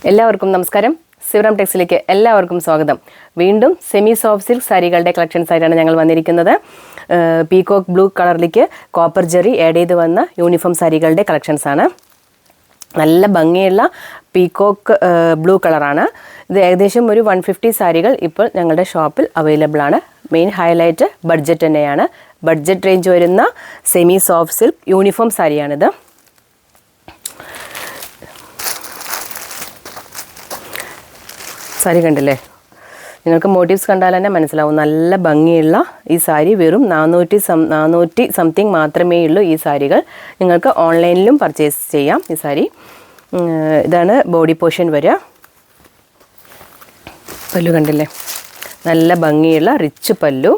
എല്ലാവർക്കും നമസ്കാരം. സിവറാം ടെക്സിലേക്ക് എല്ലാവർക്കും സ്വാഗതം. വീണ്ടും സെമി സോഫ്റ്റ് സിൽക്ക് സാരികളുടെ കളക്ഷൻസ് ആയിട്ടാണ് ഞങ്ങൾ വന്നിരിക്കുന്നത്. പീകോക്ക് ബ്ലൂ കളറിലേക്ക് കോപ്പർ ജെറി ആഡ് ചെയ്ത് വന്ന യൂണിഫോം സാരികളുടെ കളക്ഷൻസ് ആണ്. നല്ല ഭംഗിയുള്ള പീകോക്ക് ബ്ലൂ കളറാണ്. ഇത് ഏകദേശം ഒരു 150 സാരികൾ ഇപ്പോൾ ഞങ്ങളുടെ ഷോപ്പിൽ അവൈലബിൾ ആണ്. മെയിൻ ഹൈലൈറ്റ് ബഡ്ജറ്റ് തന്നെയാണ്. ബഡ്ജറ്റ് റേഞ്ച് വരുന്ന സെമി സോഫ്റ്റ് സിൽക്ക് യൂണിഫോം സാരിയാണിത്. സാരി കണ്ടില്ലേ, നിങ്ങൾക്ക് മോട്ടീവ്സ് കണ്ടാൽ തന്നെ മനസ്സിലാവും. നല്ല ഭംഗിയുള്ള ഈ സാരി വെറും 400 സംതിങ് മാത്രമേ ഉള്ളൂ. ഈ സാരികൾ നിങ്ങൾക്ക് ഓൺലൈനിലും പർച്ചേസ് ചെയ്യാം. ഈ സാരി ഇതാണ് ബോഡി പോർഷൻ വരിക. പല്ലു കണ്ടില്ലേ, നല്ല ഭംഗിയുള്ള റിച്ച് പല്ലു.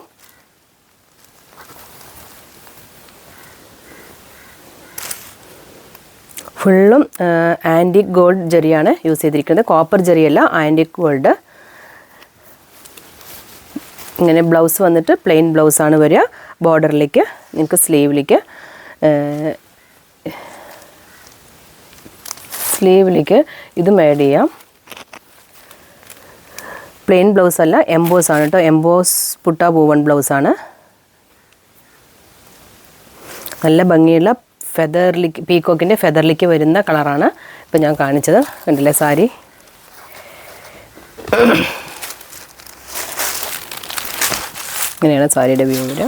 ഫുള്ളും ആൻറ്റിക് ഗോൾഡ് ജെറിയാണ് യൂസ് ചെയ്തിരിക്കുന്നത്. കോപ്പർ ജെറിയല്ല, ആൻറ്റിക് ഗോൾഡ്. ഇങ്ങനെ ബ്ലൗസ് വന്നിട്ട് പ്ലെയിൻ ബ്ലൗസാണ് വരിക. ബോർഡറിലേക്ക് നിങ്ങൾക്ക് സ്ലീവിലേക്ക് ഇതും ആഡ് ചെയ്യാം. പ്ലെയിൻ ബ്ലൗസ് അല്ല, എംബോസ് ആണ് കേട്ടോ. എംബോസ് പുട്ട വൂവൺ ബ്ലൗസാണ്. നല്ല ഭംഗിയുള്ള ഫെദറിലേക്ക്, പീകോക്കിൻ്റെ ഫെദറിലേക്ക് വരുന്ന കളറാണ് ഇപ്പം ഞാൻ കാണിച്ചത്. കണ്ടില്ലേ സാരി. ഇങ്ങനെയാണ് സാരിയുടെ വ്യൂ വരിക.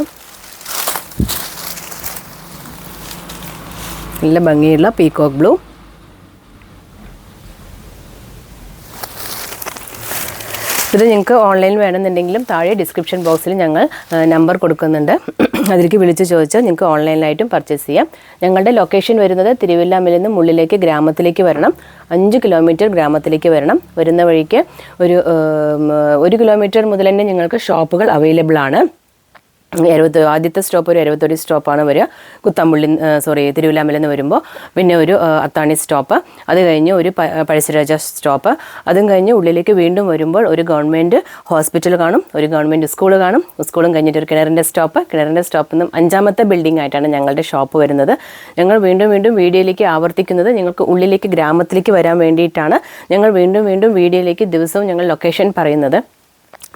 നല്ല ഭംഗിയുള്ള പീകോക്ക് ബ്ലൂ. ഇത് നിങ്ങൾക്ക് ഓൺലൈൻ വേണമെന്നുണ്ടെങ്കിലും താഴെ ഡിസ്ക്രിപ്ഷൻ ബോക്സിൽ ഞങ്ങൾ നമ്പർ കൊടുക്കുന്നുണ്ട്. അതിലേക്ക് വിളിച്ച് ചോദിച്ചാൽ നിങ്ങൾക്ക് ഓൺലൈനിലായിട്ടും പർച്ചേസ് ചെയ്യാം. ഞങ്ങളുടെ ലൊക്കേഷൻ വരുന്നത് തിരുവല്ലാമലയിൽ നിന്ന് മുള്ളിലേക്ക് ഗ്രാമത്തിലേക്ക് വരണം. 5 കിലോമീറ്റർ ഗ്രാമത്തിലേക്ക് വരണം. വരുന്ന വഴിക്ക് ഒരു 1 കിലോമീറ്റർ മുതൽ തന്നെ നിങ്ങൾക്ക് ഷോപ്പുകൾ അവൈലബിൾ ആണ്. ആദ്യത്തെ സ്റ്റോപ്പ് ഒരു 71 സ്റ്റോപ്പാണ് വരിക. തിരുവല്ലാമലയിൽ നിന്ന് വരുമ്പോൾ പിന്നെ ഒരു അത്താണി സ്റ്റോപ്പ്, അത് കഴിഞ്ഞ് ഒരു പഴശ്ശിരാജ സ്റ്റോപ്പ്, അതും കഴിഞ്ഞ് ഉള്ളിലേക്ക് വീണ്ടും വരുമ്പോൾ ഒരു ഗവൺമെൻറ് ഹോസ്പിറ്റൽ കാണും, ഒരു ഗവൺമെൻറ് സ്കൂൾ കാണും. സ്കൂളും കഴിഞ്ഞിട്ട് ഒരു കിണറിൻ്റെ സ്റ്റോപ്പിൽ നിന്നും 5ാമത്തെ ബിൽഡിംഗ് ആയിട്ടാണ് ഞങ്ങളുടെ ഷോപ്പ് വരുന്നത്. ഞങ്ങൾ വീണ്ടും വീഡിയോയിലേക്ക് ആവർത്തിക്കുന്നത് നിങ്ങൾക്ക് ഉള്ളിലേക്ക് ഗ്രാമത്തിലേക്ക് വരാൻ വേണ്ടിയിട്ടാണ്. ഞങ്ങൾ വീണ്ടും വീഡിയോയിലേക്ക് ദിവസവും ഞങ്ങൾ ലൊക്കേഷൻ പറയുന്നത്.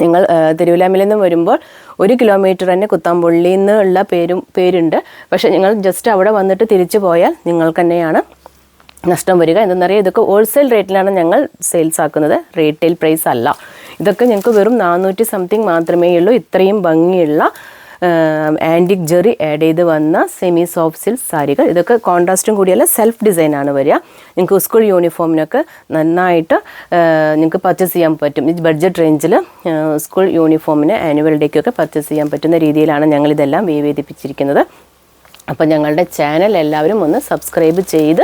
നിങ്ങൾ തിരുവല്ലാമലയിൽ നിന്ന് വരുമ്പോൾ 1 കിലോമീറ്റർ തന്നെ കുത്താമ്പുള്ളിയിൽ നിന്നുള്ള പേരുണ്ട്. പക്ഷേ നിങ്ങൾ ജസ്റ്റ് അവിടെ വന്നിട്ട് തിരിച്ചു പോയാൽ നിങ്ങൾക്ക് തന്നെയാണ് നഷ്ടം വരിക. എന്തെന്നറിയാം, ഇതൊക്കെ ഹോൾസെയിൽ റേറ്റിലാണ് ഞങ്ങൾ സെയിൽസ് ആക്കുന്നത്, റീറ്റെയിൽ പ്രൈസ് അല്ല. ഇതൊക്കെ ഞങ്ങൾക്ക് വെറും 400 സംതിങ് മാത്രമേ ഉള്ളൂ. ഇത്രയും ഭംഗിയുള്ള ആൻറ്റിക് ജെറി ആഡ് ചെയ്ത് വന്ന സെമി സോഫ്റ്റ് സിൽക്ക് സാരികൾ. ഇതൊക്കെ കോൺട്രാസ്റ്റും കൂടിയല്ല, സെൽഫ് ഡിസൈനാണ് വരിക. നിങ്ങൾക്ക് സ്കൂൾ യൂണിഫോമിനൊക്കെ നന്നായിട്ട് നിങ്ങൾക്ക് പർച്ചേസ് ചെയ്യാൻ പറ്റും. ഈ ബഡ്ജറ്റ് റേഞ്ചിൽ സ്കൂൾ യൂണിഫോമിന് ആനുവൽ ഡേക്കൊക്കെ പർച്ചേസ് ചെയ്യാൻ പറ്റുന്ന രീതിയിലാണ് ഞങ്ങളിതെല്ലാം വേദിപ്പിച്ചിരിക്കുന്നത്. അപ്പോൾ ഞങ്ങളുടെ ചാനൽ എല്ലാവരും ഒന്ന് സബ്സ്ക്രൈബ് ചെയ്ത്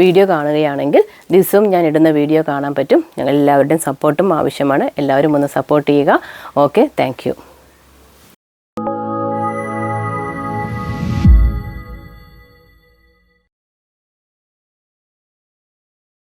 വീഡിയോ കാണുകയാണെങ്കിൽ ദിവസവും ഞാൻ ഇടുന്ന വീഡിയോ കാണാൻ പറ്റും. ഞങ്ങൾ എല്ലാവരുടെയും സപ്പോർട്ടും ആവശ്യമാണ്. എല്ലാവരും ഒന്ന് സപ്പോർട്ട് ചെയ്യുക. Okay, thank you.